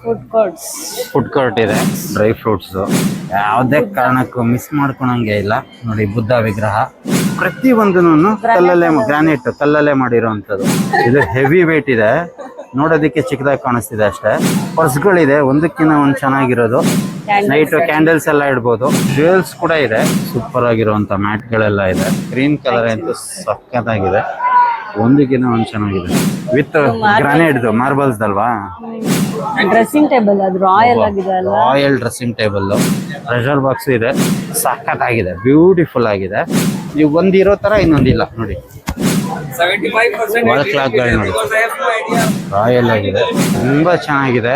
Food court ಇದೆ, dry fruits ಯಾವುದೇ ಕಾರಣಕ್ಕೂ ಮಿಸ್ ಮಾಡ್ಕೊಳಂಗೆ ಇಲ್ಲ. ನೋಡಿ ಬುದ್ಧ ವಿಗ್ರಹ ಪ್ರತಿಯೊಂದನ್ನು ಗ್ರಾನೈಟ್ ಕಲ್ಲಲ್ಲೇ ಮಾಡಿರೋಂಥದ್ದು. ಇದು ಹೆವಿ ವೇಟ್ ಇದೆ, ನೋಡೋದಕ್ಕೆ ಚಿಕ್ಕದಾಗಿ ಕಾಣಿಸ್ತಿದೆ ಅಷ್ಟೇ. ಪರ್ಸ್ಗಳಿದೆ, ಒಂದಕ್ಕಿಂತ ಒಂದು ಚೆನ್ನಾಗಿರೋದು. ನೈಟ್ ಕ್ಯಾಂಡಲ್ಸ್ ಎಲ್ಲ ಇಡ್ಬೋದು. ಜ್ಯುವೆಲ್ಸ್ ಕೂಡ ಇದೆ, ಸೂಪರ್ ಆಗಿರುವಂತ ಮ್ಯಾಟ್ಗಳೆಲ್ಲ ಇದೆ. ಗ್ರೀನ್ ಕಲರ್ ಅಂತೂ ಸಖತ್ತಾಗಿದೆ, ಒಂದಕ್ಕಿಂತ ಒಂದು ಚೆನ್ನಾಗಿದೆ. ವಿತ್ ಗ್ರಾನೈಟ್ ಮಾರ್ಬಲ್ಸ್ ಅಲ್ವಾ. ಡ್ರೆಸ್ಸಿಂಗ್ ಟೇಬಲ್ ಅದು ರಾಯಲ್ ಆಗಿದೆ ಅಲ್ಲ, royal dressing table. Pressure box ಇದೆ, ಸಖತ್ತಾಗಿದೆ, ಬ್ಯೂಟಿಫುಲ್ ಆಗಿದೆ. ನೀವು ಒಂದಿರೋ ತರ ಇನ್ನೊಂದಿಲ್ಲ ನೋಡಿ. ವಾಲ್ ಕ್ಲಾಕ್ಗಳು ನೋಡಿ, ರಾಯಲ್ ಆಗಿದೆ, ತುಂಬಾ ಚೆನ್ನಾಗಿದೆ.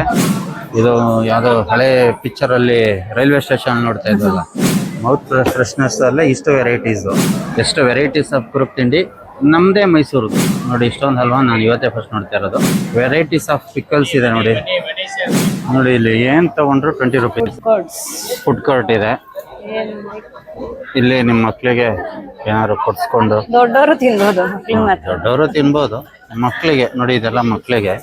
ಇದು ಯಾವುದೋ ಹಳೆ ಪಿಕ್ಚರ್ ಅಲ್ಲಿ ರೈಲ್ವೆ ಸ್ಟೇಷನ್ ನೋಡ್ತಾ ಇದ್ವಲ್ಲ, ಮೌತ್ ಫ್ರೆಶ್ನರ್ಸ್ ಅಲ್ಲೇ ಇಷ್ಟು ವೆರೈಟೀಸ್, ಎಷ್ಟು ವೆರೈಟೀಸ್ ಆಫ್ ಕುರುಕ್ ತಿಂಡಿ. ನಮ್ಮದೇ ಮೈಸೂರು ನೋಡಿ, ಇಷ್ಟೊಂದು ಹಲ್ವಾ ನಾನು ಇವತ್ತೇ ಫಸ್ಟ್ ನೋಡ್ತಾ ಇರೋದು. ವೆರೈಟೀಸ್ ಆಫ್ ಪಿಕಲ್ಸ್ ಇದೆ ನೋಡಿ. ನೋಡಿ ಇಲ್ಲಿ ಏನು ತಗೊಂಡ್ರು 20 ರೂಪೀಸ್. ಫುಡ್ ಕೋರ್ಟ್ ಇದೆ, ಇಲ್ಲಿ ನಿಮ್ಮ ಮಕ್ಕಳಿಗೆ ಏನಾದ್ರು ಕೊಡ್ಸ್ಕೊಂಡು ದೊಡ್ಡವರು ತಿನ್ಬೋದು, ದೊಡ್ಡವರು ತಿನ್ಬೋದು. ಮಕ್ಕಳಿಗೆ ನೋಡಿ, ಇದೆಲ್ಲ ಮಕ್ಕಳಿಗೆ.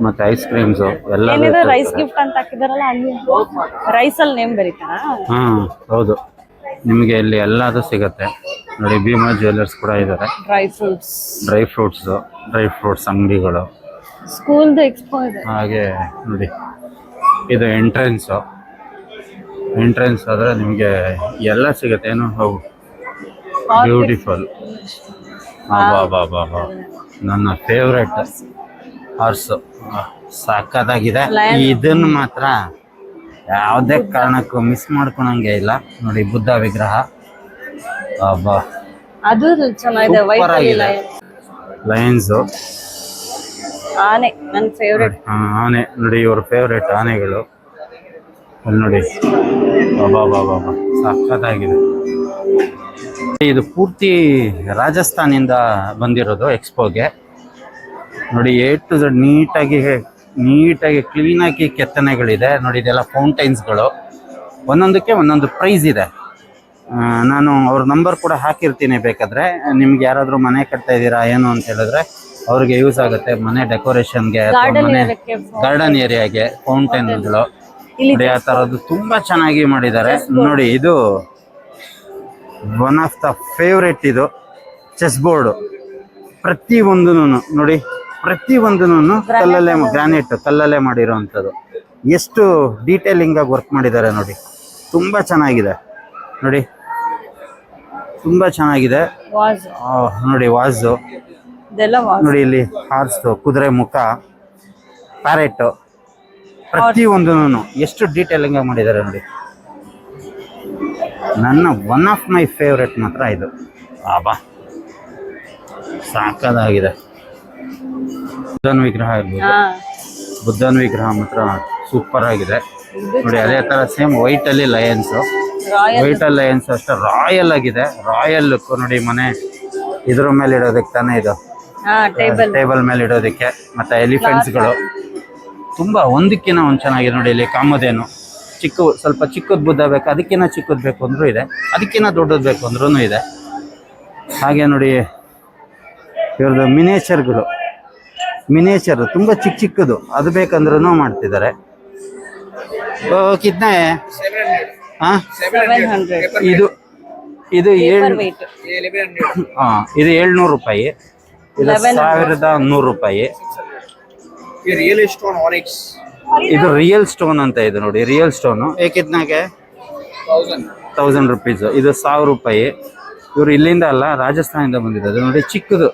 ಮತ್ತೆ ಐಸ್ ಕ್ರೀಮ್ಸ್ ಎಲ್ಲ ರೈಸ್ ಗಿಫ್ಟ್ ಅಂತ ಹಾಕಿದಾರಲ್ಲ, ಅಲ್ಲಿ ರೈಸ್ ಅಲ್ಲಿ ನೇಮ್ ಬರೀತಾರ. ಹೌದು, ನಿಮಗೆ ಇಲ್ಲಿ ಎಲ್ಲದು ಸಿಗತ್ತೆ ನೋಡಿ. ಭೀಮಾ ಜ್ಯುವೆಲ್ಲರ್ಸ್ ಕೂಡ ಇದ್ದಾರೆ. ಡ್ರೈ ಫ್ರೂಟ್ಸ್ ಅಂಗಡಿಗಳು, ಸ್ಕೂಲ್ ಎಕ್ಸ್ಪೋ ಇದೆ. ಹಾಗೆ ನೋಡಿ, ಇದು ಎಂಟ್ರೆನ್ಸ್ ಆದ್ರೆ ನಿಮಗೆ ಎಲ್ಲ ಸಿಗತ್ತೆ. ಏನು ಹೌದು, ಬ್ಯೂಟಿಫುಲ್. ಬಾ ನನ್ನ ಫೇವ್ರೆಟ್ ಹಾರ್ಸ್, ಸಾಕಾಗಿದೆ. ಇದನ್ನು ಮಾತ್ರ ಯಾವುದೇ ಕಾರಣಕ್ಕೂ ಮಿಸ್ ಮಾಡ್ಕೊಳಂಗೆ ಇಲ್ಲ. ನೋಡಿ ಬುದ್ಧ ವಿಗ್ರಹ, ಅದು ಚೆನ್ನಾಗಿದೆ. ಸೂಪರ್ ಆಗಿದೆ. ಲಯನ್ಸ್, ಆನೆ ನನ್ನ ಫೇವ್ರೆಟ್. ಆನೆ ನೋಡಿ, ಇವ್ರ ಫೇವ್ರೆಟ್ ಆನೆಗಳು ಅಲ್ಲಿ ನೋಡಿ. ಸಖತ್ತಾಗಿದೆ. ಇದು ಪೂರ್ತಿ ರಾಜಸ್ಥಾನಿಂದ ಬಂದಿರೋದು ಎಕ್ಸ್ಪೋಗೆ. ನೋಡಿ, A to Z ನೀಟಾಗಿ ಕ್ಲೀನಾಗಿ ಕೆತ್ತನೆಗಳಿದೆ ನೋಡಿ. ಇದೆಲ್ಲ ಫೌಂಟೈನ್ಸ್ಗಳು, ಒಂದೊಂದಕ್ಕೆ ಒಂದೊಂದು ಪ್ರೈಸ್ ಇದೆ. ನಾನು ಅವ್ರ ನಂಬರ್ ಕೂಡ ಹಾಕಿರ್ತೀನಿ, ಬೇಕಾದ್ರೆ ನಿಮ್ಗೆ ಯಾರಾದರೂ ಮನೆ ಕಟ್ತಾ ಇದ್ದೀರಾ ಏನು ಅಂತ ಹೇಳಿದ್ರೆ ಅವ್ರಿಗೆ ಯೂಸ್ ಆಗುತ್ತೆ. ಮನೆ ಡೆಕೋರೇಷನ್ಗೆ ಅಥವಾ ಮನೆ ಗಾರ್ಡನ್ ಏರಿಯಾಗೆ ಫೌಂಟೈನ್ಗಳು ನೋಡಿ, ಆ ಥರದ್ದು ತುಂಬ ಚೆನ್ನಾಗಿ ಮಾಡಿದ್ದಾರೆ ನೋಡಿ. ಇದು ಒನ್ ಆಫ್ ದ ಫೇವ್ರೆಟ್. ಇದು ಚೆಸ್ ಬೋರ್ಡು, ಪ್ರತಿಯೊಂದನ್ನು ಗ್ರಾನೈಟ್ ಕಲ್ಲಲ್ಲೇ ಮಾಡಿರೋವಂಥದ್ದು. ಎಷ್ಟು ಡೀಟೇಲಿಂಗ್ ಆಗಿ ವರ್ಕ್ ಮಾಡಿದ್ದಾರೆ ನೋಡಿ, ತುಂಬ ಚೆನ್ನಾಗಿದೆ ನೋಡಿ, ತುಂಬ ಚೆನ್ನಾಗಿದೆ ನೋಡಿ. ವಾಸು ನೋಡಿ, ಇಲ್ಲಿ ಹಾರ್ಸು, ಕುದುರೆ ಮುಖ, ಪ್ಯಾರೆಟ್, ಪ್ರತಿಯೊಂದನ್ನು ಎಷ್ಟು ಡೀಟೇಲಿಂಗ್ ಆಗಿ ಮಾಡಿದ್ದಾರೆ ನೋಡಿ. ನನ್ನ ಒನ್ ಆಫ್ ಮೈ ಫೇವ್ರೆಟ್ ಮಾತ್ರ ಇದು. ಸಾಕಾಗಿದೆ. ಬುದ್ಧನ ವಿಗ್ರಹ ಇರ್ಬೋದು, ಬುದ್ಧನ ವಿಗ್ರಹ ಮಾತ್ರ ಸೂಪರ್ ಆಗಿದೆ ನೋಡಿ. ಅದೇ ತರ ಸೇಮ್ ವೈಟ್ ಅಲ್ಲಿ ಲಯನ್ಸ್ ಅಷ್ಟೇ ರಾಯಲ್ ಆಗಿದೆ. ರಾಯಲ್ ಲುಕ್ ನೋಡಿ. ಮನೆ ಇದ್ರ ಮೇಲೆ ಇಡೋದಕ್ಕೆ ತಾನೇ ಇದು, ಟೇಬಲ್ ಮೇಲೆ ಇಡೋದಕ್ಕೆ. ಮತ್ತೆ ಎಲಿಫೆಂಟ್ಸ್ಗಳು ತುಂಬಾ ಒಂದಕ್ಕಿಂತ ಒಂದು ಚೆನ್ನಾಗಿದೆ ನೋಡಿ. ಇಲ್ಲಿ ಕಾಮಧೇನು, ಸ್ವಲ್ಪ ಚಿಕ್ಕದ್ ಬುದ್ಧ ಬೇಕು, ಅದಕ್ಕಿಂತ ಚಿಕ್ಕದ್ ಬೇಕು ಅಂದ್ರೂ ಇದೆ, ಅದಕ್ಕಿಂತ ದೊಡ್ಡದ್ ಬೇಕು ಅಂದ್ರೂ ಇದೆ. ಹಾಗೆ ನೋಡಿ, ಇವ್ರದ್ದು ಮಿನೇಚರ್ ತುಂಬಾ ಚಿಕ್ಕದು, ಅದು ಬೇಕಂದ್ರೂ ಮಾಡ್ತಿದ್ದಾರೆ. ಕಿತ್ನೆ ಇದು 700 ರೂಪಾಯಿ, ಇದು 1100 ರೂಪಾಯಿ. ಇದು ರಿಯಲ್ ಸ್ಟೋನ್ ಅಂತ ಇದೆ ನೋಡಿ. ರಿಯಲ್ ಸ್ಟೋನು ಕಿತ್ನಾಗೆ 1000 ರೂಪೀಸ್. ಇದು 1000 ರೂಪಾಯಿ. ಇವರು ಇಲ್ಲಿಂದ ಅಲ್ಲ, ರಾಜಸ್ಥಾನದಿಂದ ಬಂದಿರೋದು ನೋಡಿ. ಚಿಕ್ಕದು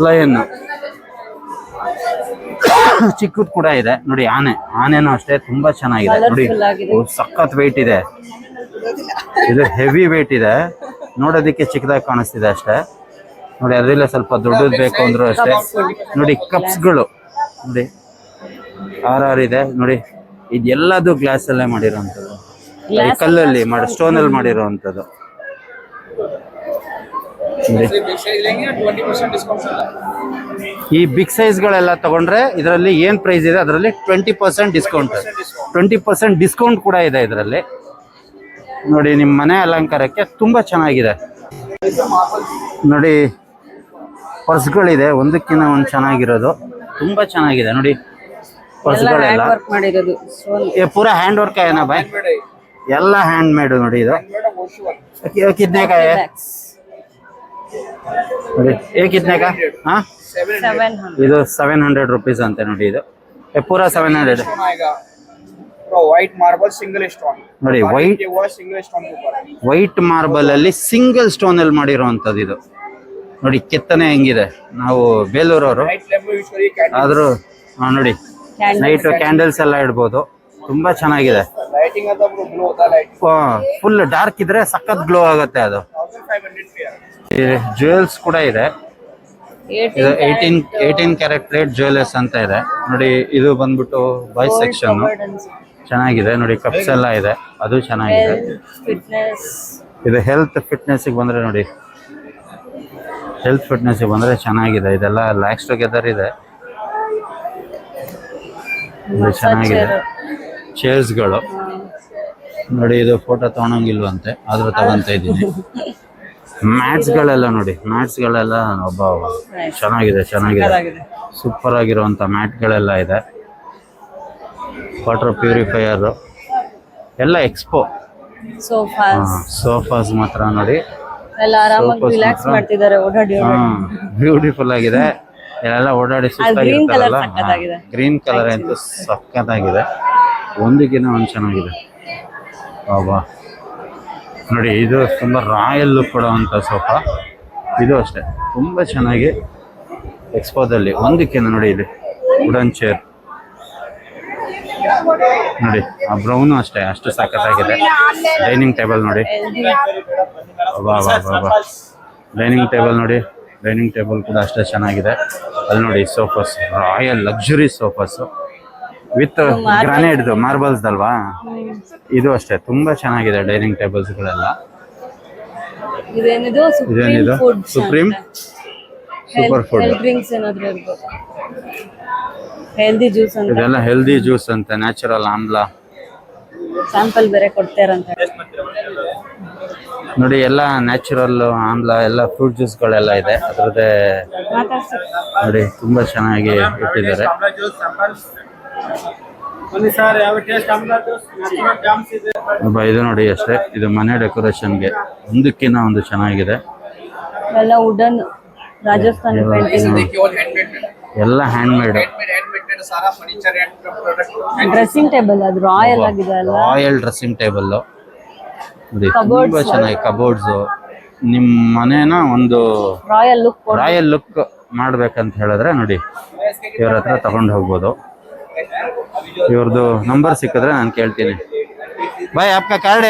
ಲಯನ್, ಚಿಕ್ಕದು ಕೂಡ ಇದೆ ನೋಡಿ. ಆನೆನೂ ಅಷ್ಟೇ ತುಂಬಾ ಚೆನ್ನಾಗಿದೆ ನೋಡಿ. ಸಖತ್ ವೆಯ್ಟ್ ಇದೆ, ಇದು ಹೆವಿ ವೆಯ್ಟ್ ಇದೆ, ನೋಡೋದಕ್ಕೆ ಚಿಕ್ಕದಾಗಿ ಕಾಣಿಸ್ತಿದೆ ಅಷ್ಟೇ ನೋಡಿ. ಅದರಲ್ಲೇ ಸ್ವಲ್ಪ ದೊಡ್ಡದು ಬೇಕು ಅಂದ್ರೂ ಅಷ್ಟೇ ನೋಡಿ. ಕಪ್ಸ್ಗಳು ನೋಡಿ, ಇದೆ ನೋಡಿ. ಇದೆಲ್ಲದು ಗ್ಲಾಸ್ ಅಲ್ಲೇ ಮಾಡಿರೋಂಥದ್ದು, ಕಲ್ಲಲ್ಲಿ ಸ್ಟೋನ್ ಅಲ್ಲಿ ಮಾಡಿರೋಂಥದ್ದು. ಈ ಬಿಗ್ ಸೈಜ್ಗಳೆಲ್ಲ ತಗೊಂಡ್ರೆ ಇದರಲ್ಲಿ ಏನು ಪ್ರೈಸ್ ಇದೆ ಅದರಲ್ಲಿ 20% ಡಿಸ್ಕೌಂಟ್ ಕೂಡ ಇದೆ ಇದರಲ್ಲಿ ನೋಡಿ. ನಿಮ್ಮ ಮನೆ ಅಲಂಕಾರಕ್ಕೆ ತುಂಬ ಚೆನ್ನಾಗಿದೆ ನೋಡಿ. ಪರ್ಸ್ಗಳಿದೆ, ಒಂದಕ್ಕಿಂತ ಒಂದು ಚೆನ್ನಾಗಿರೋದು, ತುಂಬ ಚೆನ್ನಾಗಿದೆ ನೋಡಿ. ಪರ್ಸ್ಗಳೆಲ್ಲ ವರ್ಕ್ ಮಾಡಿರೋದು ಸ್ಟೋನ್ ये पूरा हैंड वर्क है ना भाई ಎಲ್ಲ ಹ್ಯಾಂಡ್ ಮೇಡ್ ನೋಡಿ ಇದು कितने का है ನೋಡಿ ये कितने का हाँ 700 ಇದು 700 rupees ಅಂತೆ ನೋಡಿ ಇದು ये पूरा 700 व्हाइट मार्बल सिंगल स्टोन ನೋಡಿ ವೈಟ್ ये हुआ सिंगल स्टोन के ऊपर ವೈಟ್ ಮಾರ್ಬಲ್ ಅಲ್ಲಿ ಸಿಂಗಲ್ ಸ್ಟೋನ್ ಅಲ್ಲಿ ಮಾಡಿರೋಂಥದ್ದು ಇದು ನೋಡಿ ಕೆತ್ತನೆ ಹೆಂಗಿದೆ ನಾವು ಬೇಲೂರವರು लाइट लैंप यूज करिए कैंडल ಆದ್ರೂ ನೋಡಿ ನೈಟ್ ಕ್ಯಾಂಡಲ್ಸ್ ಎಲ್ಲ ಇಡ್ಬೋದು ತುಂಬಾ ಚೆನ್ನಾಗಿದೆ लाइटिंग आता पूरा ग्लो होता है लाइट ಫುಲ್ ಡಾರ್ಕ್ ಇದ್ರೆ ಸಖತ್ ಗ್ಲೋ ಆಗುತ್ತೆ ಅದು 1500 पे ಜ್ಯುವೆಲ್ಸ್ ಕೂಡ ಇದೆ ಇದು 18 ಕ್ಯಾರೆಟ್ ಪ್ಲೇಟ್ ಜ್ಯುವೆಲರ್ಸ್ ಅಂತ ಇದೆ ನೋಡಿ ಇದು ಬಂದ್ಬಿಟ್ಟು ಬಾಯ್ಸ್ ಸೆಕ್ಷನ್ ಚೆನ್ನಾಗಿದೆ ನೋಡಿ ಕಪ್ಸ್ ಎಲ್ಲ ಇದೆ ಅದು ಚೆನ್ನಾಗಿದೆ ಫಿಟ್ನೆಸ್ ಇದು ಹೆಲ್ತ್ ಫಿಟ್ನೆಸ್ ಬಂದ್ರೆ ನೋಡಿ ಹೆಲ್ತ್ ಫಿಟ್ನೆಸ್ ಬಂದ್ರೆ ಚೆನ್ನಾಗಿದೆ ಇದೆಲ್ಲ ಲ್ಯಾಕ್ಸ್ ಟುಗೆದರ್ ಇದೆ ಇದು ಚೆನ್ನಾಗಿದೆ ಚೇರ್ಸ್ಗಳು ನೋಡಿ ಇದು ಫೋಟೋ ತಗೊಳಂಗಿಲ್ವಂತೆ ಆದ್ರೂ ತಗೊಂತ ಇದ್ದೀನಿ ಮ್ಯಾಟ್ಸ್ಗಳೆಲ್ಲ ನೋಡಿ ಮ್ಯಾಟ್ಸ್ಗಳೆಲ್ಲ ಒಬ್ಬ ಚೆನ್ನಾಗಿದೆ ಸೂಪರ್ ಆಗಿರುವಂತ ಮ್ಯಾಟ್ಗಳೆಲ್ಲ ಇದೆ ವಾಟರ್ ಪ್ಯೂರಿಫೈಯರ್ ಎಲ್ಲ ಎಕ್ಸ್ಪೋ ಸೋಫಾಸ್ ಮಾತ್ರ ನೋಡಿ ಎಲ್ಲ ಆರಾಮಾಗಿ ರಿಲ್ಯಾಕ್ಸ್ ಮಾಡ್ತಿದ್ದಾರೆ ಓಡಾಡಿ ಬ್ಯೂಟಿಫುಲ್ ಆಗಿದೆ ಎಲ್ಲ ಓಡಾಡಿ ಸುಸ್ತಾಗಿರ್ತಾರಲ್ಲ ಸಖತ್ತಾಗಿದೆ. ಗ್ರೀನ್ ಕಲರ್ ಅಂತೂ ಸಖತ್ತಾಗಿದೆ ಒಂದಕ್ಕಿಂತ ಒಂದು ಚೆನ್ನಾಗಿದೆ ಅಬ್ಬಾ ನೋಡಿ ಇದು ತುಂಬಾ ರಾಯಲ್ ಲುಕ್ ಕೊಡುವಂತ ಸೋಫಾ ಇದು ಅಷ್ಟೇ ತುಂಬಾ ಚೆನ್ನಾಗಿ ಎಕ್ಸ್ಪೋದಲ್ಲಿ ಒಂದಕ್ಕಿಂತ ನೋಡಿ ಇಲ್ಲಿ ವುಡನ್ ಚೇರ್ ನೋಡಿ ಆ ಬ್ರೌನ್ ಅಷ್ಟೇ ಅಷ್ಟು ಸಖತ್ತಾಗಿದೆ ಡೈನಿಂಗ್ ಟೇಬಲ್ ನೋಡಿ ಡೈನಿಂಗ್ ಟೇಬಲ್ ನೋಡಿ ಡೈನಿಂಗ್ ಟೇಬಲ್ ಕೂಡ ಅಷ್ಟೇ ಚೆನ್ನಾಗಿದೆ ಅಲ್ಲಿ ನೋಡಿ sofas royal luxury sofas with ಗ್ರಾನೈಟ್ದು ಮಾರ್ಬಲ್ಸ್ ಅಲ್ವಾ ಇದು ಅಷ್ಟೇ ತುಂಬಾ ಚೆನ್ನಾಗಿದೆ ಡೈನಿಂಗ್ ಟೇಬಲ್ಸ್ ಗಳೆಲ್ಲ ಇದೇನಿದು ಇದೇನಿದು ಸುಪ್ರೀಂ ಸೂಪರ್ ಫುಡ್ ಡ್ರಿಂಕ್ಸ್ ಏನಾದ್ರು ಇರ್ಬೋದು ಹೆಲ್ದಿ ಜ್ಯೂಸ್ ಅಂತ ಇದೆಲ್ಲ ಹೆಲ್ದಿ ಜ್ಯೂಸ್ ಅಂತ ನ್ಯಾಚುರಲ್ ಆಮ್ಲ ಸ್ಯಾಂಪಲ್ ಬೇರೆ ಕೊಡ್ತಾರಂತ ನೋಡಿ ಎಲ್ಲ ನ್ಯಾಚುರಲ್ ಆಮ್ಲ ಎಲ್ಲ ಫ್ರೂಟ್ ಜ್ಯೂಸ್ಗಳೆಲ್ಲ ಇದೆ ಅದರದ್ದೇ ನೋಡಿ ತುಂಬಾ ಚೆನ್ನಾಗಿ ಇಟ್ಟಿದ್ದಾರೆ ಇದು ನೋಡಿ ಅಷ್ಟೇ ಇದು ಮನೆ ಡೆಕೋರೇಷನ್ಗೆ ಒಂದಕ್ಕಿಂತ ಒಂದು ಚೆನ್ನಾಗಿದೆ ಎಲ್ಲ ವುಡನ್ ರಾಜಸ್ಥಾನಿ ಪೇಂಟಿಂಗ್ ಎಲ್ಲ ಹ್ಯಾಂಡ್ ಮೇಡ್ सारा furniture and product dressing table ಅದು ರಾಯಲ್ ಆಗಿದೆ ಅಲ್ಲ ರಾಯಲ್ ಡ್ರೆಸ್ಸಿಂಗ್ ಟೇಬಲ್ ನೋಡಿ ತುಂಬಾ ಚೆನ್ನಾಗಿ ಕಬೋರ್ಡ್ಸ್ ನಿಮ್ಮ ಮನೇನ ಒಂದು ರಾಯಲ್ ಲುಕ್ ಮಾಡ್ಬೇಕಂತ ಹೇಳಿದ್ರೆ ನೋಡಿ ಇವ್ರ ಹತ್ರ ತಗೊಂಡು ಹೋಗ್ಬೋದು ಇವ್ರದ್ದು ನಂಬರ್ ಸಿಕ್ಕಿದ್ರೆ ನಾನು ಕೇಳ್ತೀನಿ ಬಾಯ್ ಆಪ್ಕ ಕಾರ್ಡ್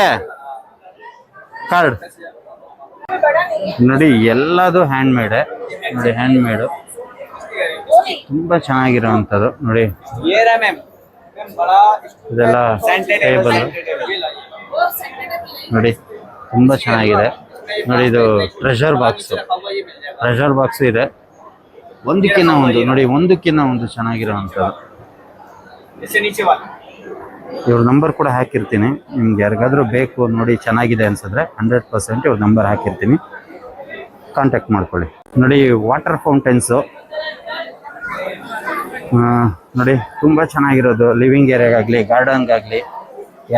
ನೋಡಿ ಎಲ್ಲದು ಹ್ಯಾಂಡ್ ಮೇಡ್ ನೋಡಿ ಹ್ಯಾಂಡ್ ಮೇಡ್ ತುಂಬಾ ಚೆನ್ನಾಗಿರೋವಂಥದ್ದು ನೋಡಿ ये रहा मैम बड़ा ಇದೆಲ್ಲ ಟೇಬಲ್ ನೋಡಿ ತುಂಬಾ ಚೆನ್ನಾಗಿದೆ ನೋಡಿ ಇದು ಟ್ರೆಷರ್ ಬಾಕ್ಸ್ ಇದೆ ಒಂದಕ್ಕಿಂತ ಒಂದು ನೋಡಿ ಒಂದಕ್ಕಿಂತ ಒಂದು ಚೆನ್ನಾಗಿರೋವಂಥದ್ದು इससे नीचे वाला ಇವ್ರ ನಂಬರ್ ಕೂಡ ಹಾಕಿರ್ತೀನಿ ನಿಮ್ಗೆ ಯಾರಿಗಾದ್ರೂ ಬೇಕು ನೋಡಿ ಚೆನ್ನಾಗಿದೆ ಅನ್ಸಿದ್ರೆ 100% ಇವ್ರ ನಂಬರ್ ಹಾಕಿರ್ತೀನಿ ಕಾಂಟ್ಯಾಕ್ಟ್ ಮಾಡ್ಕೊಳ್ಳಿ ನೋಡಿ ವಾಟರ್ ಫೌಂಟೈನ್ಸು ನೋಡಿ ತುಂಬಾ ಚೆನ್ನಾಗಿರೋದು ಲಿವಿಂಗ್ ಏರಿಯಾಗಾಗ್ಲಿ ಗಾರ್ಡನ್ಗಾಗ್ಲಿ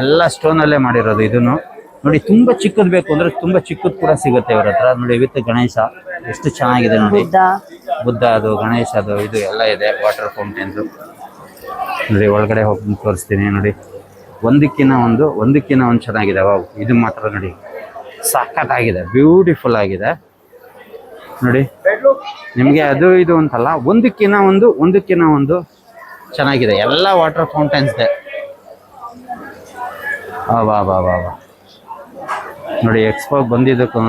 ಎಲ್ಲ ಸ್ಟೋನಲ್ಲೇ ಮಾಡಿರೋದು ಇದನ್ನು ನೋಡಿ ತುಂಬಾ ಚಿಕ್ಕದ್ ಬೇಕು ಅಂದ್ರೆ ತುಂಬಾ ಚಿಕ್ಕದ್ ಕೂಡ ಸಿಗುತ್ತೆ ಇವ್ರ ಹತ್ರ ನೋಡಿ ವಿತ್ ಗಣೇಶ ಎಷ್ಟು ಚೆನ್ನಾಗಿದೆ ನೋಡಿ ಬುದ್ಧ ಅದು ಗಣೇಶ ಅದು ಇದು ಎಲ್ಲ ಇದೆ ವಾಟರ್ ಫೌಂಟೈನ್ಸ್ ನೋಡಿ ಒಳಗಡೆ ಹೋಗಿ ತೋರಿಸ್ತೀನಿ ನೋಡಿ ಒಂದಕ್ಕಿಂತ ಒಂದು ಚೆನ್ನಾಗಿದೆ ವಾವ್ ಇದು ಮಾತ್ರ ನೋಡಿ ಸಖತ್ತಾಗಿದೆ ಬ್ಯೂಟಿಫುಲ್ ಆಗಿದೆ ನೋಡಿ ನಿಮಗೆ ಅದು ಇದು ಅಂತಲ್ಲ ಒಂದಕ್ಕಿಂತ ಒಂದು ಚೆನ್ನಾಗಿದೆ ಎಲ್ಲ ವಾಟರ್ ಫೌಂಟೈನ್ಸ್ ಇದೆ ವಾ ವಾ ವಾ ವಾ ನೋಡಿ ಎಕ್ಸ್ಪೋ ಬಂದಿದ್ದಕ್ಕೂ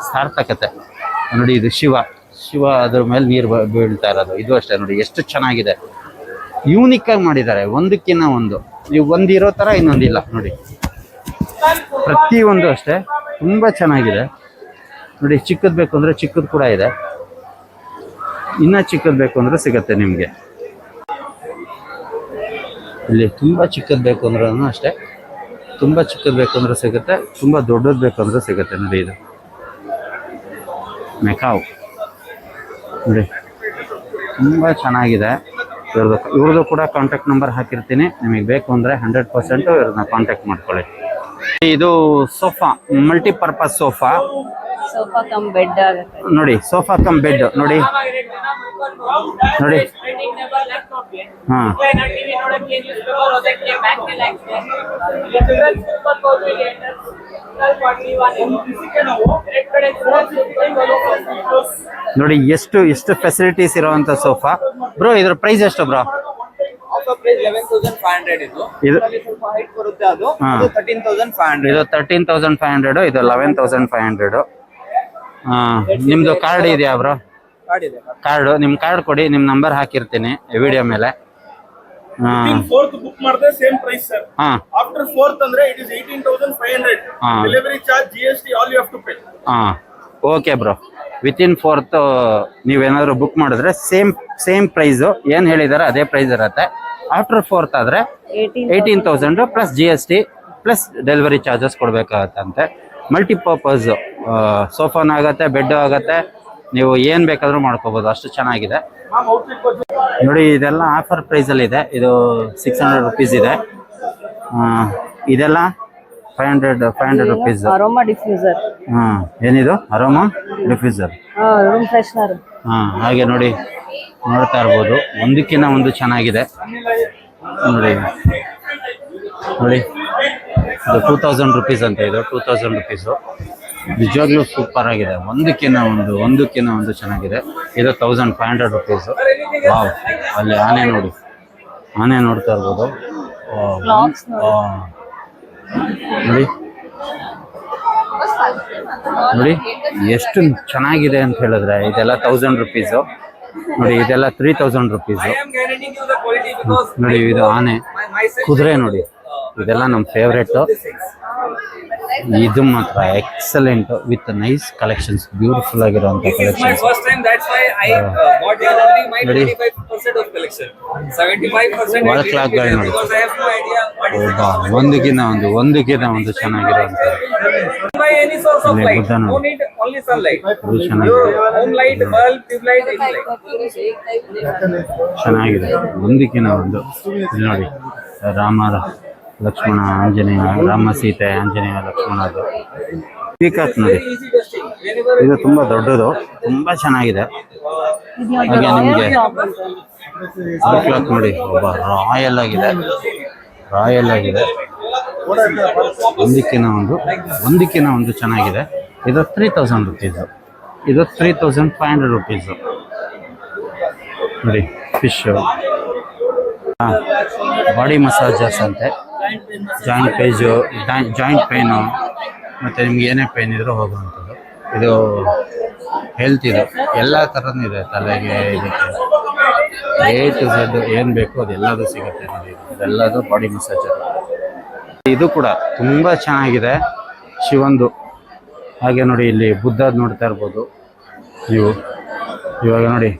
ಸಾರ್ಥಕತೆ ನೋಡಿ ಇದು ಶಿವ ಅದ್ರ ಮೇಲೆ ನೀರು ಬೀಳ್ತಾ ಇರೋದು ಇದು ಅಷ್ಟೇ ನೋಡಿ ಎಷ್ಟು ಚೆನ್ನಾಗಿದೆ ಯೂನಿಕ್ ಆಗಿ ಮಾಡಿದ್ದಾರೆ ಒಂದಕ್ಕಿಂತ ಒಂದು ನೀವು ಒಂದಿರೋ ತರ ಇನ್ನೊಂದಿಲ್ಲ ನೋಡಿ ಪ್ರತಿಯೊಂದು ಅಷ್ಟೇ ತುಂಬಾ ಚೆನ್ನಾಗಿದೆ ನೋಡಿ ಚಿಕ್ಕದ್ ಬೇಕು ಅಂದ್ರೆ ಚಿಕ್ಕದ್ ಕೂಡ ಇದೆ ಇನ್ನ ಚಿಕ್ಕದ್ ಬೇಕು ಅಂದ್ರೆ ಸಿಗತ್ತೆ ನಿಮ್ಗೆ ಇಲ್ಲಿ ತುಂಬಾ ಚಿಕ್ಕದ್ ಬೇಕು ಅಂದ್ರೂ ಅಷ್ಟೇ ತುಂಬಾ ಚಿಕ್ಕದ್ ಬೇಕು ಅಂದ್ರೆ ಸಿಗುತ್ತೆ ತುಂಬಾ ದೊಡ್ಡದ್ ಬೇಕು ಅಂದ್ರೆ ಸಿಗತ್ತೆ ನೋಡಿ ಇದು ಮೆಕಾವ್ ನೋಡಿ ತುಂಬಾ ಚೆನ್ನಾಗಿದೆ ಇವ್ರದ್ದು ಕೂಡ ಕಾಂಟ್ಯಾಕ್ಟ್ ನಂಬರ್ ಹಾಕಿರ್ತೀನಿ. ನಿಮಗೆ ಬೇಕು ಅಂದರೆ 100% ಇವ್ರನ್ನ ಕಾಂಟ್ಯಾಕ್ಟ್ ಮಾಡ್ಕೊಳ್ಳಿ. ಇದು sofa, multipurpose sofa sofa cum bed ಆಗುತ್ತೆ ನೋಡಿ. ಸೋಫಾ ಕಮ್ ಬೆಡ್ ನೋಡಿ ನೋಡಿ. ಹಾಂ ನೋಡಿ, ಎಷ್ಟು ಫೆಸಿಲಿಟೀಸ್ ಇರುವಂತ ಸೋಫಾ. ಬ್ರೋ ಇದ್ರ ಪ್ರೈಸ್ ಎಷ್ಟು ಬ್ರೋ? ಆಫರ್ ಪ್ರೈಸ್ 11,500 ಇದು. ಸ್ವಲ್ಪ ಹೈಟ್ ಬರುತ್ತೆ ಅದು. ಅದು 13,500. ಇದು 13,500, ಇದು 11,500. ನಿಮ್ದು ಕಾರ್ಡ್ ಇದೆಯಾ ಬ್ರೋ? ಕಾರ್ಡ್ ಇದೆ. ಕಾರ್ಡು, ನಿಮ್ಮ ಕಾರ್ಡ್ ಕೊಡಿ, ನಿಮ್ಮ ನಂಬರ್ ಹಾಕಿರ್ತೀನಿ ವಿಡಿಯೋ ಮೇಲೆ. 4th ಬುಕ್ ಮಾಡಿದ್ರೆ same price sir. After 4th ಅಂದ್ರೆ it is 18,500. Delivery charge, GST all you have to pay. Okay bro. Within 4th ನೀವೇನಾದ್ರು ಬುಕ್ ಮಾಡಿದ್ರೆ ಸೇಮ್ ಪ್ರೈಸು ಏನು ಹೇಳಿದಾರೆ ಅದೇ ಪ್ರೈಸ್ ಇರುತ್ತೆ. ಆಫ್ಟರ್ 4th ಆದರೆ 18,000 plus GST plus delivery charges ಕೊಡಬೇಕಾಗತ್ತಂತೆ. ಮಲ್ಟಿಪರ್ಪಸ್ ಸೋಫಾನ ಆಗುತ್ತೆ, ಬೆಡ್ ಆಗುತ್ತೆ, ನೀವು ಏನು ಬೇಕಾದರೂ ಮಾಡ್ಕೋಬೋದು, ಅಷ್ಟು ಚೆನ್ನಾಗಿದೆ ನೋಡಿ. ಇದೆಲ್ಲ ಆಫರ್ ಪ್ರೈಸಲ್ಲಿ ಇದೆ. ಇದು 600 ರೂಪೀಸ್ ಇದೆ. ಇದೆಲ್ಲ 500 ರೂಪೀಸ್. Aroma diffuser. ಏನಿದು? Aroma diffuser, room freshener. ಹಾಗೆ ನೋಡಿ, ನೋಡ್ತಾ ಇರ್ಬೋದು, ಒಂದಕ್ಕಿಂತ ಒಂದು ಚೆನ್ನಾಗಿದೆ ನೋಡಿ. ನೋಡಿ ಇದು 2000 ರೂಪೀಸ್ ಅಂತ. ಇದು 2000 ರೂಪೀಸು. ನಿಜವಾಗ್ಲೂ ಸೂಪರ್ ಆಗಿದೆ. ಒಂದಕ್ಕಿಂತ ಒಂದು ಚೆನ್ನಾಗಿದೆ. ಇದು 1500 ರೂಪೀಸು. ವಾವ್, ಅಲ್ಲಿ ಆನೆ ನೋಡಿ, ಆನೆ ನೋಡ್ತಾ ಇರ್ಬೋದು. ನೋಡಿ ನೋಡಿ ಎಷ್ಟು ಚೆನ್ನಾಗಿದೆ ಅಂತ ಹೇಳಿದ್ರೆ. ಇದೆಲ್ಲ 1000 ರೂಪೀಸು ನೋಡಿ. ಇದೆಲ್ಲ 3000 ರೂಪೀಸು ನೋಡಿ. ಇದು ಆನೆ, ಕುದುರೆ ನೋಡಿ, ಇದೆಲ್ಲ ನಮ್ಮ ಫೇವ್ರೇಟು. ಇದು ಮಾತ್ರ excellent with nice collections, beautiful ಆಗಿರುವಂತ ಕಲೆಕ್ಷನ್ಸ್. ನೋಡಿ ವಾಲ್ ಕ್ಲಾಕ್ಗಳು ನೋಡಿ, ಒಂದಕ್ಕಿಂತ ಒಂದು ಚೆನ್ನಾಗಿರುವಂತ. ಬುದ್ಧ ನೋಡಿ, ಚೆನ್ನಾಗಿದೆ, ಒಂದಕ್ಕಿಂತ ಒಂದು. ಇಲ್ಲಿ ನೋಡಿ, ರಾಮ ಲಕ್ಷ್ಮಣ ಆಂಜನೇಯ, ರಾಮ ಸೀತೆ ಆಂಜನೇಯ ಲಕ್ಷ್ಮಣ. ಅದು ಪೀಕಾಕ್ ನೋಡಿ, ಇದು ತುಂಬಾ ದೊಡ್ಡದು, ತುಂಬಾ ಚೆನ್ನಾಗಿದೆ. ಹಾಗೆ ನಿಮಗೆ ಪೀಕಾಕ್ ನೋಡಿ, ಒಬ್ಬ ರಾಯಲ್ ಆಗಿದೆ. ಒಂದಕ್ಕಿಂತ ಒಂದು ಚೆನ್ನಾಗಿದೆ. ಇದು 3000 ರೂಪೀಸು. ಇದು 3500 ರೂಪೀಸು ನೋಡಿ. ಫಿಶ್ ಬಾಡಿ ಮಸಾಜರ್ಸ್ ಅಂತೆ. ಜಾಯಿಂಟ್ ಪೇನು ಮತ್ತು ನಿಮ್ಗೆ ಏನೇ ಪೇನ್ ಇದ್ರೂ ಹೋಗುವಂಥದ್ದು. ಇದು ಹೆಲ್ತ್, ಇದು ಎಲ್ಲ ಥರನೂ ಇದೆ. ತಲೆಗೆ, ಇದಕ್ಕೆ A to Z ಏನು ಬೇಕು ಅದೆಲ್ಲದು ಸಿಗುತ್ತೆ ನೋಡಿ. ಇದೆಲ್ಲದು ಬಾಡಿ ಮಸಾಜರ್. ಇದು ಕೂಡ ತುಂಬ ಚೆನ್ನಾಗಿದೆ, ಶಿವಂದು. ಹಾಗೆ ನೋಡಿ, ಇಲ್ಲಿ ಬುದ್ಧ ನೋಡ್ತಾ ಇರ್ಬೋದು ನೀವು. ಇವಾಗ ನೋಡಿ,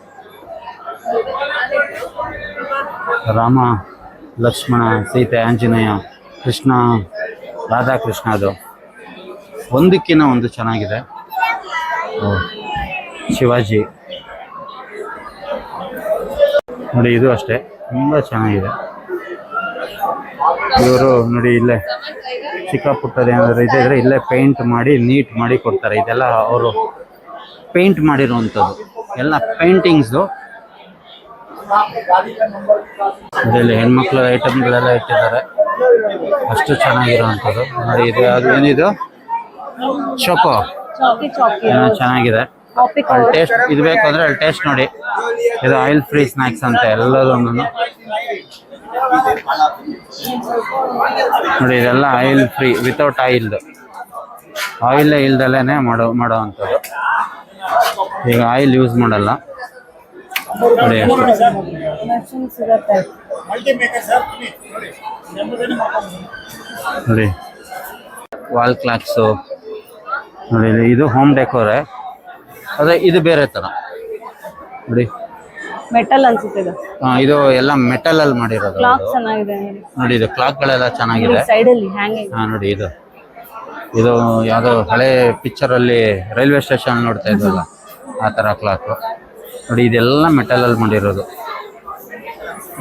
ರಾಮ ಲಕ್ಷ್ಮಣ ಸೀತೆ ಆಂಜನೇಯ ಕೃಷ್ಣ ರಾಧಾಕೃಷ್ಣ. ಅದು ಒಂದಕ್ಕಿಂತ ಒಂದು ಚೆನ್ನಾಗಿದೆ. ಶಿವಾಜಿ ನೋಡಿ, ಇದು ಅಷ್ಟೇ ತುಂಬ ಚೆನ್ನಾಗಿದೆ. ಇವರು ನೋಡಿ, ಇಲ್ಲೇ ಚಿಕ್ಕ ಪುಟ್ಟದ ಏನಾದರೂ ಇದ್ರೆ ಇಲ್ಲೇ ಪೇಂಟ್ ಮಾಡಿ ನೀಟ್ ಮಾಡಿ ಕೊಡ್ತಾರೆ. ಇದೆಲ್ಲ ಅವರು ಪೇಂಟ್ ಮಾಡಿರುವಂಥದ್ದು, ಎಲ್ಲ ಪೇಂಟಿಂಗ್ಸು. ಇದರಲ್ಲಿ ಹೆಣ್ಮಕ್ಳ ಐಟಮ್ಗಳೆಲ್ಲ ಇಟ್ಟಿದ್ದಾರೆ, ಅಷ್ಟು ಚೆನ್ನಾಗಿರುವಂಥದ್ದು ನೋಡಿ. ಇದು ಅದು ಏನಿದು? ಚೋಕೋ, ಚೆನ್ನಾಗಿದೆ. ಅಲ್ಲಿ ಟೇಸ್ಟ್ ಇದು ಬೇಕಾದ್ರೆ ಅಲ್ಲಿ ಟೇಸ್ಟ್ ನೋಡಿ. ಇದು ಆಯಿಲ್ ಫ್ರೀ ಸ್ನ್ಯಾಕ್ಸ್ ಅಂತ ಎಲ್ಲದನ್ನು ನೋಡಿ. ಇದೆಲ್ಲ ಆಯಿಲ್ ಫ್ರೀ, ವಿತೌಟ್ ಆಯಿಲೇ ಇಲ್ದಲ್ಲೇ ಮಾಡೋ ಅಂಥದ್ದು. ಈಗ ಆಯಿಲ್ ಯೂಸ್ ಮಾಡಲ್ಲ ನೋಡಿ. ನೋಡಿ ವಾಲ್ ಕ್ಲಾಕ್ಸು ನೋಡಿ. ಇದು ಹೋಮ್ ಡೆಕೋರೆ, ಅದೇ ಇದು ಬೇರೆ ಥರ ನೋಡಿ. ಮೆಟಲ್ ಅನ್ಸುತ್ತೆ ಇದು. ಇದು ಎಲ್ಲ ಮೆಟಲ್ ಅಲ್ಲಿ ಮಾಡಿರೋದು. ನೋಡಿ, ಇದು ಕ್ಲಾಕ್ಗಳೆಲ್ಲ ಚೆನ್ನಾಗಿದೆ. ನೋಡಿ, ಇದು ಯಾವುದೋ ಹಳೆ ಪಿಕ್ಚರ್ ಅಲ್ಲಿ ರೈಲ್ವೆ ಸ್ಟೇಷನ್ ನೋಡ್ತಾ ಇದ್ವಲ್ಲ, ಆ ಥರ ಕ್ಲಾಕ್ ನೋಡಿ. ಇದೆಲ್ಲ ಮೆಟಲ್ ಅಲ್ಲಿ ಮಾಡಿರೋದು.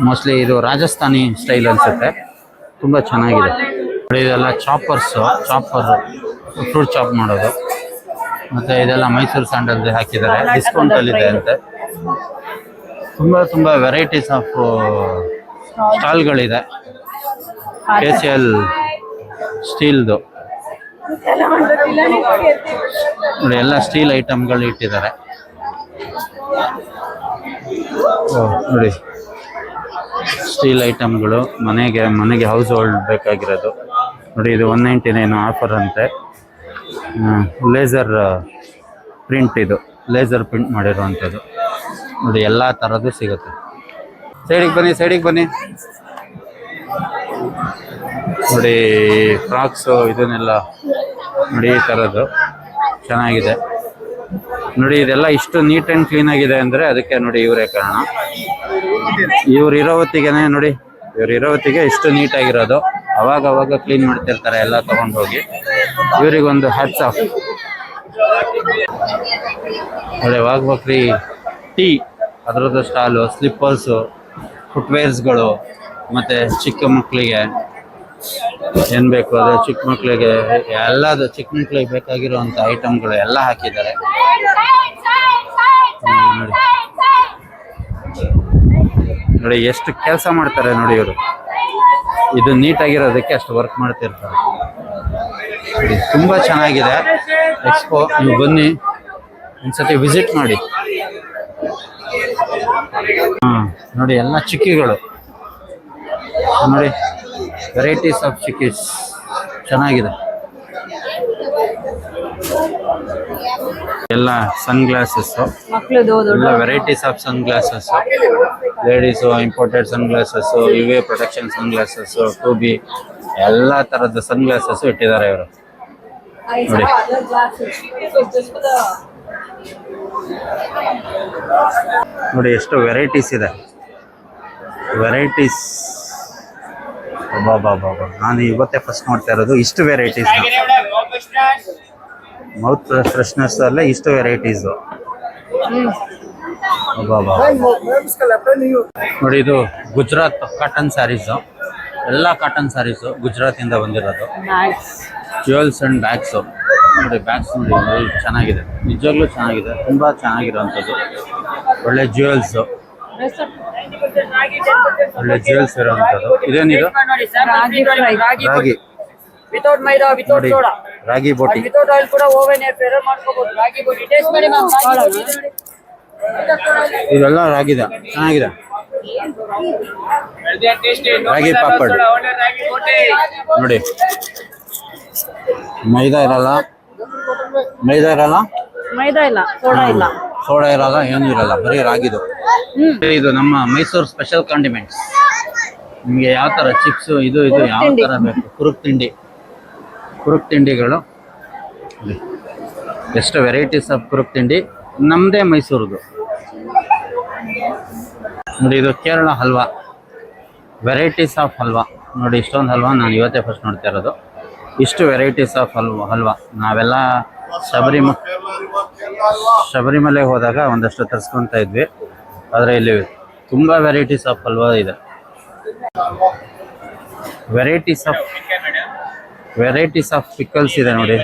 ಮೋಸ್ಟ್ಲಿ ಇದು ರಾಜಸ್ಥಾನಿ ಸ್ಟೈಲ್ ಅನ್ಸುತ್ತೆ, ತುಂಬ ಚೆನ್ನಾಗಿದೆ. ನೋಡಿ ಇದೆಲ್ಲ ಚಾಪರ್ ಫ್ರೂಟ್ ಚಾಪ್ ಮಾಡೋದು. ಮತ್ತೆ ಇದೆಲ್ಲ ಮೈಸೂರು ಸ್ಯಾಂಡಲ್ ಹಾಕಿದ್ದಾರೆ, ಡಿಸ್ಕೌಂಟ್ ಅಲ್ಲಿ ಇದೆ ಅಂತೆ. ತುಂಬಾ ವೆರೈಟೀಸ್ ಆಫ್ ಸ್ಟಾಲ್ಗಳಿದೆ. KCL ಸ್ಟೀಲ್ದು ನೋಡಿ, ಎಲ್ಲ ಸ್ಟೀಲ್ ಐಟಮ್ಗಳು ಇಟ್ಟಿದ್ದಾರೆ. ನೋಡಿ ಸ್ಟೀಲ್ ಐಟಮ್ಗಳು ಮನೆಗೆ ಹೌಸ್ ಹೋಲ್ಡ್ ಬೇಕಾಗಿರೋದು. ನೋಡಿ ಇದು 199 ಆಫರ್ ಅಂತೆ. ಲೇಸರ್ ಪ್ರಿಂಟ್, ಇದು ಲೇಸರ್ ಪ್ರಿಂಟ್ ಮಾಡಿರುವಂಥದ್ದು. ನೋಡಿ ಎಲ್ಲ ಥರದ್ದು ಸಿಗುತ್ತೆ. ಸೈಡಿಗೆ ಬನ್ನಿ. ನೋಡಿ ಫ್ರಾಕ್ಸು ಇದನ್ನೆಲ್ಲ ನೋಡಿ, ಈ ಥರದ್ದು ಚೆನ್ನಾಗಿದೆ. ನೋಡಿ ಇದೆಲ್ಲ ಇಷ್ಟು ನೀಟ್ ಆ್ಯಂಡ್ ಕ್ಲೀನ್ ಆಗಿದೆ ಅಂದರೆ ಅದಕ್ಕೆ ನೋಡಿ ಇವರೇ ಕಾರಣ. ಇವ್ರು ಇರೋ ಹೊತ್ತಿಗೆ ಇಷ್ಟು ನೀಟಾಗಿರೋದು. ಅವಾಗ ಕ್ಲೀನ್ ಮಾಡ್ತಿರ್ತಾರೆ ಎಲ್ಲ ತೊಗೊಂಡೋಗಿ. ಇವರಿಗೊಂದು ಹ್ಯಾಟ್ಸ್ ಆಫ್. ನೋಡಿ ವಾಗ್ಬಕ್ರಿ ಟೀ, ಅದರದ್ದು ಸ್ಟಾಲು, ಸ್ಲಿಪ್ಪರ್ಸು, ಫುಟ್ವೇರ್ಸ್ಗಳು, ಮತ್ತು ಚಿಕ್ಕ ಮಕ್ಕಳಿಗೆ ಏನು ಬೇಕು ಅದು ಚಿಕ್ಕ ಮಕ್ಕಳಿಗೆ ಬೇಕಾಗಿರುವಂಥ ಐಟಮ್ಗಳು ಎಲ್ಲ ಹಾಕಿದ್ದಾರೆ. ನೋಡಿ ಎಷ್ಟು ಕೆಲಸ ಮಾಡ್ತಾರೆ ನೋಡಿ ಇವರು. ಇದು ನೀಟಾಗಿರೋದಕ್ಕೆ ಅಷ್ಟು ವರ್ಕ್ ಮಾಡ್ತಿರ್ತಾರೆ. ತುಂಬ ಚೆನ್ನಾಗಿದೆ ಎಕ್ಸ್ಪೋ. ನೀವು ಬನ್ನಿ, ಒಂದ್ಸತಿ ವಿಸಿಟ್ ಮಾಡಿ. ನೋಡಿ ಎಲ್ಲ ಚಿಕ್ಕಿಗಳು ನೋಡಿ, ವೆರೈಟೀಸ್ ಆಫ್ ಚಿಕ್ಕೀಸ್ ಚೆನ್ನಾಗಿದೆ. ಎಲ್ಲ ಸನ್ ಗ್ಲಾಸಸ್, ಎಲ್ಲ varieties of sunglasses, ladies imported sunglasses, UV protection sunglasses, 2B ಎಲ್ಲ ಥರದ ಸನ್ ಗ್ಲಾಸಸ್ ಇಟ್ಟಿದ್ದಾರೆ ಇವರು. ನೋಡಿ ನೋಡಿ ಎಷ್ಟು ವೆರೈಟೀಸ್ ಇದೆ. ನಾನು ಇವತ್ತೇ ಫಸ್ಟ್ ನೋಡ್ತಾ ಇರೋದು ಇಷ್ಟು ವೆರೈಟೀಸ್. ಮೌತ್ ಫ್ರೆಶ್ನೆಸ್ ಅಲ್ಲೇ ಇಷ್ಟು ವೆರೈಟೀಸು. ನೋಡಿ ಇದು ಗುಜರಾತ್ ಕಾಟನ್ ಸ್ಯಾರೀಸು, ಎಲ್ಲ ಕಾಟನ್ ಸ್ಯಾರೀಸು ಗುಜರಾತಿಂದ ಬಂದಿರೋದು. ಜ್ಯುವೆಲ್ಸ್ ಅಂಡ್ ಬ್ಯಾಗ್ಸು ನೋಡಿ, ಬ್ಯಾಗ್ಸ್ ನೋಡಿ ಚೆನ್ನಾಗಿದೆ, ನಿಜವಾಗ್ಲೂ ಚೆನ್ನಾಗಿದೆ, ತುಂಬ ಚೆನ್ನಾಗಿರೋವಂಥದ್ದು. ಒಳ್ಳೆ ಜ್ಯುವೆಲ್ಸು, ಒಳ್ಳೆ ಜ್ಯುವೆಲ್ಸ್ ಇರೋವಂಥದ್ದು. ಇದೇನಿದು? ರಾಗಿ ವಿತೌಟ್ ಮೈದಾ, ವಿತೌಟ್ ಸೋಡಾ, ರಾಗಿ ಬೋಟಿ, ವಿತೌಟ್ ಆಯಿಲ್ ಕೂಡ ಓವೆನ್ ಏರ್ ಫ್ರೈರ್ ಮಾಡ್ಕೋಬಹುದು. ರಾಗಿ ಬೋಟಿ ಟೇಸ್ಟ್ ಮಾಡಿ ಮ್ಯಾಮ್. ಇದೆಲ್ಲ ರಾಗಿದೆ, ಚೆನ್ನಾಗಿದೆ. ರಾಗಿ ಪಾಪಡ್ ನೋಡಿ, ಮೈದಾ ಇರಲ್ಲ, ಸೋಡಾ ಇರಲ್ಲ, ಏನೂ ಇರಲ್ಲ, ಬರೀ ರಾಗಿದು. ಇದು ನಮ್ಮ ಮೈಸೂರು ಸ್ಪೆಷಲ್ ಕಾಂಡಿಮೆಂಟ್ಸ್. ನಿಮಗೆ ಯಾವ ಥರ ಚಿಪ್ಸು ಇದು ಯಾವ ಥರ ಬೇಕು, ಕುರುಕ್ ತಿಂಡಿಗಳು. ಎಷ್ಟು ವೆರೈಟೀಸ್ ಆಫ್ ಕುರುಕ್ ತಿಂಡಿ, ನಮ್ಮದೇ ಮೈಸೂರದು. ನೋಡಿ ಇದು ಕೇರಳ ಹಲ್ವಾ, ವೆರೈಟೀಸ್ ಆಫ್ ಹಲ್ವಾ ನೋಡಿ. ಇಷ್ಟೊಂದು ಹಲ್ವಾ ನಾನು ಇವತ್ತೇ ಫಸ್ಟ್ ನೋಡ್ತಾ ಇರೋದು. ಇಷ್ಟು ವೆರೈಟೀಸ್ ಆಫ್ ಹಲ್ವಾ ನಾವೆಲ್ಲ ಶಬರಿಮಲೆಗೆ ಹೋದಾಗ ಒಂದಷ್ಟು ತರಿಸ್ಕೊತಾ ಇದ್ವಿ, ಆದರೆ ಇಲ್ಲಿ ತುಂಬ ವೆರೈಟೀಸ್ ಆಫ್ ಹಲ್ವಾ ಇದೆ. ವೆರೈಟೀಸ್ ಆಫ್ ಪಿಕಲ್ಸ್ ಇದೆ ನೋಡಿ,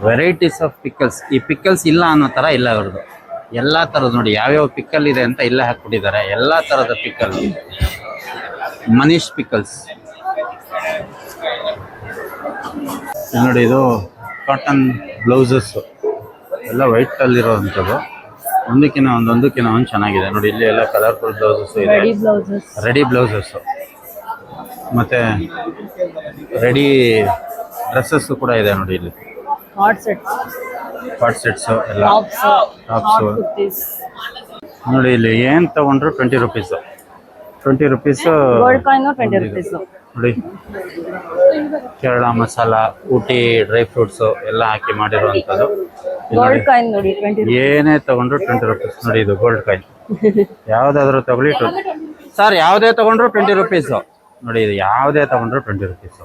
ವೆರೈಟೀಸ್ ಆಫ್ ಪಿಕಲ್ಸ್. ಈ ಪಿಕಲ್ಸ್ ಇಲ್ಲ ಅನ್ನೋ ಥರ ಇಲ್ಲ ಅವ್ರದ್ದು, ಎಲ್ಲ ಥರದ್ದು ನೋಡಿ, ಯಾವ್ಯಾವ ಪಿಕಲ್ ಇದೆ ಅಂತ ಇಲ್ಲೇ ಹಾಕ್ಬಿಟ್ಟಿದ್ದಾರೆ. ಎಲ್ಲ ಥರದ ಪಿಕಲ್, ಮನೀಶ್ ಪಿಕಲ್ಸ್ ನೋಡಿ. ಇದು ಕಾಟನ್ ಬ್ಲೌಸಸ್ಸು ಎಲ್ಲ ವೈಟಲ್ಲಿರೋವಂಥದ್ದು, ಒಂದಕ್ಕಿಂತ ಒಂದು ಚೆನ್ನಾಗಿದೆ ನೋಡಿ. ಇಲ್ಲಿ ಎಲ್ಲ ಕಲರ್ಫುಲ್ ಬ್ಲೌಸಸ್ಸು ಇದೆ, ರೆಡಿ ಬ್ಲೌಸಸ್ಸು, ಮತ್ತು ರೆಡಿ ಡ್ರೆಸ್ಸಸ್ಸು ಕೂಡ ಇದೆ ನೋಡಿ. ಇಲ್ಲಿ ಕಾಟ್ ಸೆಟ್ಸು ಎಲ್ಲ, ಟಾಪ್ಸು ನೋಡಿ. ಇಲ್ಲಿ ಏನು ತೊಗೊಂಡ್ರು 20 ರುಪೀಸು ನೋಡಿ. ಕೇರಳ ಮಸಾಲ, ಊಟಿ ಡ್ರೈ ಫ್ರೂಟ್ಸು ಎಲ್ಲ ಹಾಕಿ ಮಾಡಿರುವಂಥದ್ದು. ಏನೇ ತಗೊಂಡ್ರು 20 ರುಪೀಸ್ ನೋಡಿ. ಇದು ಗೋಲ್ಡ್ ಕಾಯಿನ್, ಯಾವುದಾದ್ರೂ ತಗೊಳ್ಳಿ ಸರ್, ಯಾವುದೇ ತಗೊಂಡ್ರು 20 ರುಪೀಸು ನೋಡಿ. ಇದು ಯಾವುದೇ ತಗೊಂಡ್ರು 20 ರುಪೀಸು.